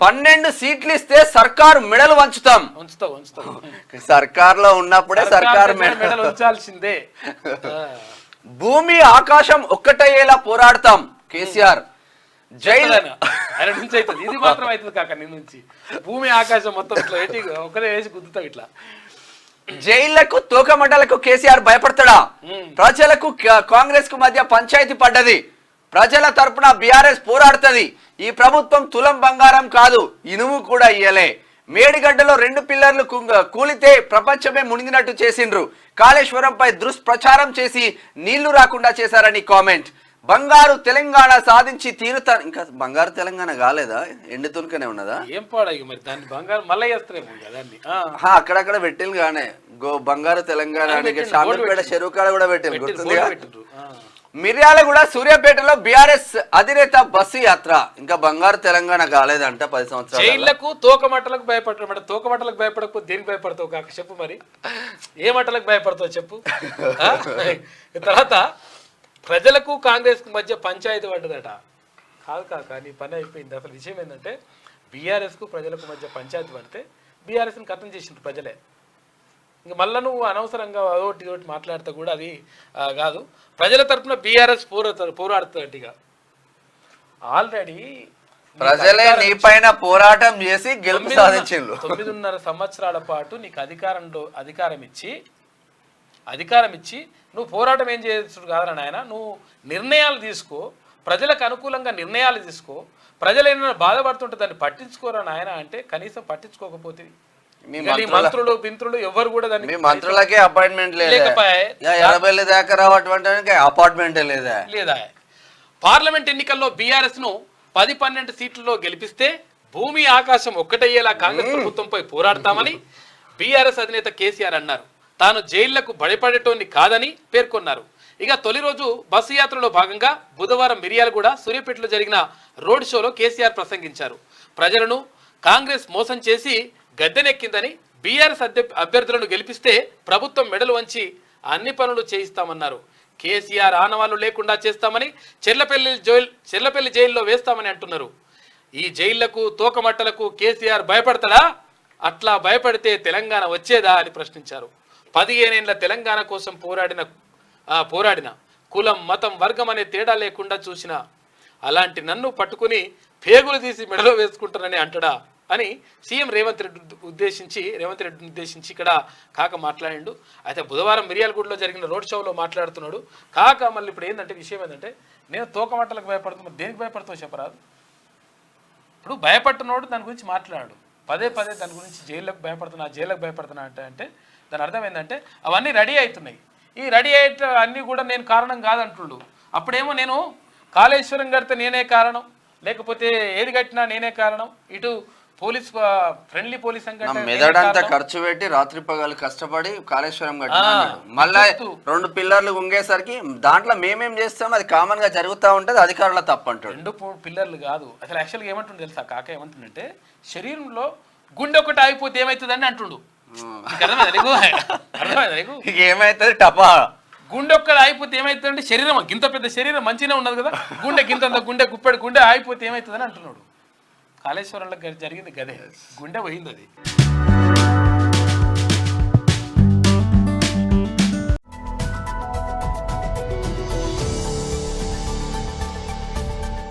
12 సీట్లు ఇస్తే సర్కారు మెడలు వంచుతాం. సర్కార్లో ఉన్నప్పుడే సర్కారు మెడలు ఉంచాల్సిందే. భూమి ఆకాశం ఒక్కటయ్యేలా పోరాడతాం కేసీఆర్. జైలు నుంచి అవుతుంది, ఇది మాత్రం అవుతుంది కాక నీ నుంచి. భూమి ఆకాశం మొత్తం ఇట్లా ఒకటే వేసి గుద్దుతాం ఇట్లా. జైళ్లకు తోకమండలకు కేసీఆర్ భయపడతాడా? ప్రజలకు కాంగ్రెస్ కు మధ్య పంచాయతీ పడ్డది. ప్రజల తరపున బీఆర్ఎస్ పోరాడుతుంది. ఈ ప్రభుత్వం తులం బంగారం కాదు, ఇనుము కూడా ఇయ్యలే. మేడిగడ్డలో 2 పిల్లర్లు కూలితే ప్రపంచమే మునిగినట్టు చేసిండ్రు. కాళేశ్వరంపై దుష్ప్రచారం చేసి నీళ్లు రాకుండా చేశారని కామెంట్. బంగారు తెలంగాణ సాధించి తీరుతా. ఇంకా బంగారు తెలంగాణ కాలేదా? ఎండుతునికనే ఉన్నదా? ఏం పాడాయి మరి దాన్ని బంగారు మళ్ళీ చేస్తారేమో కదండి. అక్కడక్కడ పెట్టిల్లు గానే బంగారు తెలంగాణ శాంతిపేట చెరువు కాడ కూడా పెట్టిల్లు, గుర్తుందిగా. మిర్యాలగూడ సూర్యాపేటలో బీఆర్ఎస్ అధినేత బస్సు యాత్ర. ఇంకా బంగారు తెలంగాణ కాలేదంట 10 సంవత్సరాలు. జైళ్లకు తోకమట్టలకు భయపడతాడు. తోకమట్టలకు భయపడకపోతే దేనికి భయపడతావు కాక చెప్పు మరి. ఏ మట్టలకు భయపడతావు చెప్పు. తర్వాత ప్రజలకు కాంగ్రెస్ మధ్య పంచాయతీ పడ్డదట. కాదు కాక నీ పని అయిపోయింది. అసలు విషయం ఏంటంటే బీఆర్ఎస్కు ప్రజలకు మధ్య పంచాయతీ పడితే బీఆర్ఎస్ని కథం చేసిండ్రు ప్రజలే. ఇంక మళ్ళీ నువ్వు అనవసరంగా ఒకటి మాట్లాడితే కూడా అది కాదు. ప్రజల తరఫున బీఆర్ఎస్ పోరాడుతున్నట్టుగా ఆల్రెడీ ప్రజలే నీ పైన పోరాటం చేసి గెలుపు సాధించారు. 9.5 సంవత్సరాల పాటు నీకు అధికారం ఇచ్చి నువ్వు పోరాటం ఏం చేయొచ్చు కాదరా నాయన. నువ్వు నిర్ణయాలు తీసుకో, ప్రజలకు అనుకూలంగా నిర్ణయాలు తీసుకో. ప్రజలు ఏమైనా బాధపడుతుంటే దాన్ని పట్టించుకోరా నాయన అంటే కనీసం పట్టించుకోకపోతే మంత్రులు బింత్రులు ఎవరు కూడా దాన్ని మంత్రులకే అపాయింట్మెంట్ లేదా. పార్లమెంట్ ఎన్నికల్లో బీఆర్ఎస్ ను 10-12 సీట్లలో గెలిపిస్తే భూమి ఆకాశం ఒక్కటయ్యేలా కాంగ్రెస్ ప్రభుత్వంపై పోరాడతామని బీఆర్ఎస్ అధినేత కేసీఆర్ అన్నారు. తాను జైళ్లకు భయపడేటోని కాదని పేర్కొన్నారు. ఇక తొలి రోజు బస్సు యాత్రలో భాగంగా బుధవారం మిర్యాలగూడ సూర్యాపేటలో జరిగిన రోడ్ షోలో కేసీఆర్ ప్రసంగించారు. ప్రజలను కాంగ్రెస్ మోసం చేసి గద్దెనెక్కిందని, బీఆర్ఎస్ అభ్యర్థులను గెలిపిస్తే ప్రభుత్వం మెడలు వంచి అన్ని పనులు చేయిస్తామన్నారు. కేసీఆర్ ఆనవాళ్లు లేకుండా చేస్తామని, చెర్లపల్లి జైల్లో వేస్తామని అంటున్నారు. ఈ జైళ్లకు తోకమట్టలకు కేసీఆర్ భయపడతాడా? అట్లా భయపడితే తెలంగాణ వచ్చేదా అని ప్రశ్నించారు. 15 ఏళ్ల తెలంగాణ కోసం పోరాడిన కులం మతం వర్గం అనే తేడా లేకుండా చూసిన అలాంటి నన్ను పట్టుకుని పేగులు తీసి మెడలో వేసుకుంటానని అంటడా అని సీఎం రేవంత్ రెడ్డిని ఉద్దేశించి ఇక్కడ కాక మాట్లాడిండు. అయితే బుధవారం మిర్యాలగూడలో జరిగిన రోడ్ షోలో మాట్లాడుతున్నాడు కాక. మళ్ళీ ఇప్పుడు ఏంటంటే విషయం ఏంటంటే నేను తోకమట్టలకు భయపడుతున్నా, దేనికి భయపడతావు చెప్పరాదు. ఇప్పుడు భయపడుతున్నాడు దాని గురించి మాట్లాడు. పదే దాని గురించి జైళ్ళకు భయపడుతున్నా అంటే దాని అర్థం ఏంటంటే అవన్నీ రెడీ అవుతున్నాయి. ఈ రెడీ అయ్యే అన్నీ కూడా నేను కారణం కాదంటుండు. అప్పుడేమో నేను కాళేశ్వరం కడితే నేనే కారణం, లేకపోతే ఏది కట్టినా నేనే కారణం, ఇటు ఫ్రెండ్లీ పోలీస్ మెదడంతా ఖర్చు పెట్టి రాత్రి పగలు కష్టపడి కాళేశ్వరం కట్టినాడు. మళ్ళా 2 పిల్లర్లు ఉంగేసరికి దాంట్లో మేమేం చేస్తాం అది కామన్ గా జరుగుతూ ఉంటది, అధికారుల తప్పు అంటాడు. 2 పిల్లర్లు కాదు అసలు. యాక్చువల్గా ఏమంటుండే తెలుసా కాక, ఏమంటుండంటే శరీరంలో గుండె ఒకటి ఆగిపోతే ఏమవుతుందని అంటుండు. ఏమైతుంది టపా గుండె ఒక్కటి ఆగిపోతే ఏమవుతుందంటే శరీరం గింత పెద్ద శరీరం మంచిగా ఉన్నది కదా, గుండె గుప్పెడు గుండె ఆగిపోతే ఏమవుతుందని అంటున్నాడు. కాళేశ్వరంలో జరిగింది గదే, గుండె పోయింది అది.